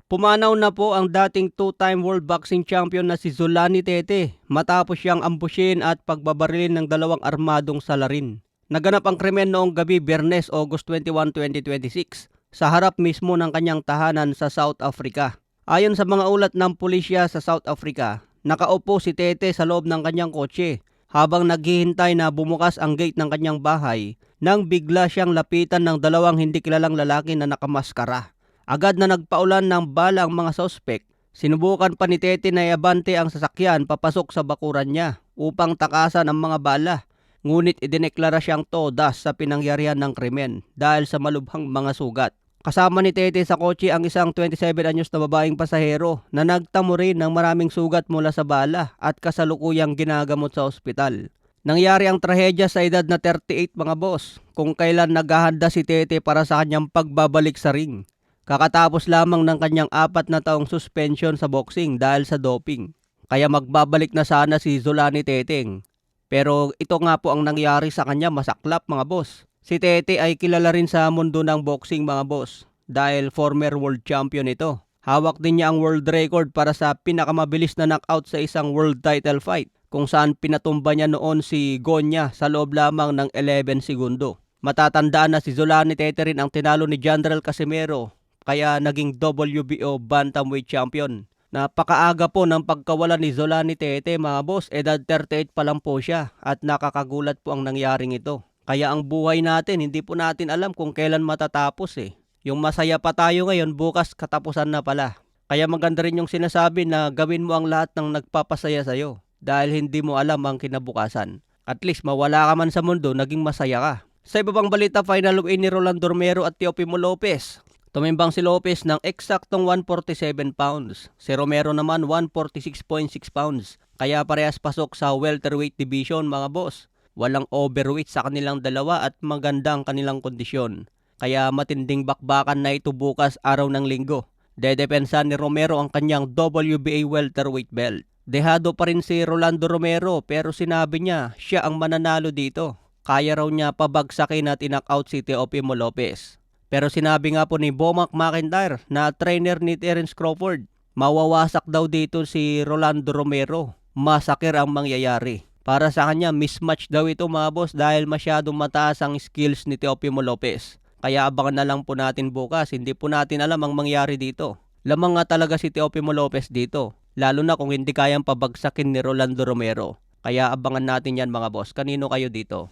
Pumanaw na po ang dating two-time world boxing champion na si Zolani Tete matapos siyang ambushin at pagbabarilin ng dalawang armadong salarin. Naganap ang krimen noong gabi Biyernes, August 21, 2026 sa harap mismo ng kanyang tahanan sa South Africa. Ayon sa mga ulat ng pulisya sa South Africa, nakaupo si Tete sa loob ng kanyang kotse habang naghihintay na bumukas ang gate ng kanyang bahay nang bigla siyang lapitan ng dalawang hindi kilalang lalaki na nakamaskara. Agad na nagpaulan ng bala ang mga sospek. Sinubukan pa ni Tete na iabante ang sasakyan papasok sa bakuran niya upang takasan ang mga bala. Ngunit idineklara siyang todas sa pinangyarihan ng krimen dahil sa malubhang mga sugat. Kasama ni Tete sa kotse ang isang 27 anyos na babaeng pasahero na nagtamo rin ng maraming sugat mula sa bala at kasalukuyang ginagamot sa ospital. Nangyari ang trahedya sa edad na 38 mga boss, kung kailan naghahanda si Tete para sa kanyang pagbabalik sa ring. Kakatapos lamang ng kanyang 4 na taong suspension sa boxing dahil sa doping. Kaya magbabalik na sana si Zolani Teteng. Pero ito nga po ang nangyari sa kanya, masaklap mga boss. Si Tete ay kilala rin sa mundo ng boxing mga boss dahil former world champion ito. Hawak din niya ang world record para sa pinakamabilis na knockout sa isang world title fight, kung saan pinatumba niya noon si Gonya sa loob lamang ng 11 segundo. Matatandaan na si Zolani Tete rin ang tinalo ni General Casimero, kaya naging WBO bantamweight champion. Napakaaga po ng pagkawala ni Zolani Tete mga boss, edad 38 pa lang po siya at nakakagulat po ang nangyaring ito. Kaya ang buhay natin, hindi po natin alam kung kailan matatapos eh. Yung masaya pa tayo ngayon, bukas katapusan na pala. Kaya maganda rin yung sinasabi na gawin mo ang lahat ng nagpapasaya sa'yo dahil hindi mo alam ang kinabukasan. At least mawala ka man sa mundo, naging masaya ka. Sa iba pang balita, final weigh in ni Rolando Romero at Teofimo Lopez. Tumimbang si Lopez ng eksaktong 147 pounds. Si Romero naman 146.6 pounds. Kaya parehas pasok sa welterweight division mga boss. Walang overweight sa kanilang dalawa at magandang kanilang kondisyon. Kaya matinding bakbakan na ito bukas araw ng linggo. Dedepensa ni Romero ang kanyang WBA welterweight belt. Dehado pa rin si Rolando Romero pero sinabi niya siya ang mananalo dito. Kaya raw niya pabagsakin at in-knockout si Teofimo Lopez. Pero sinabi nga po ni Bomac McIntyre na trainer ni Terence Crawford, mawawasak daw dito si Rolando Romero. Masakir ang mangyayari. Para sa kanya, mismatch daw ito mga boss dahil masyadong mataas ang skills ni Teofimo Lopez. Kaya abangan na lang po natin bukas, hindi po natin alam ang mangyari dito. Lamang nga talaga si Teofimo Lopez dito, lalo na kung hindi kayang pabagsakin ni Rolando Romero. Kaya abangan natin yan mga boss. Kanino kayo dito?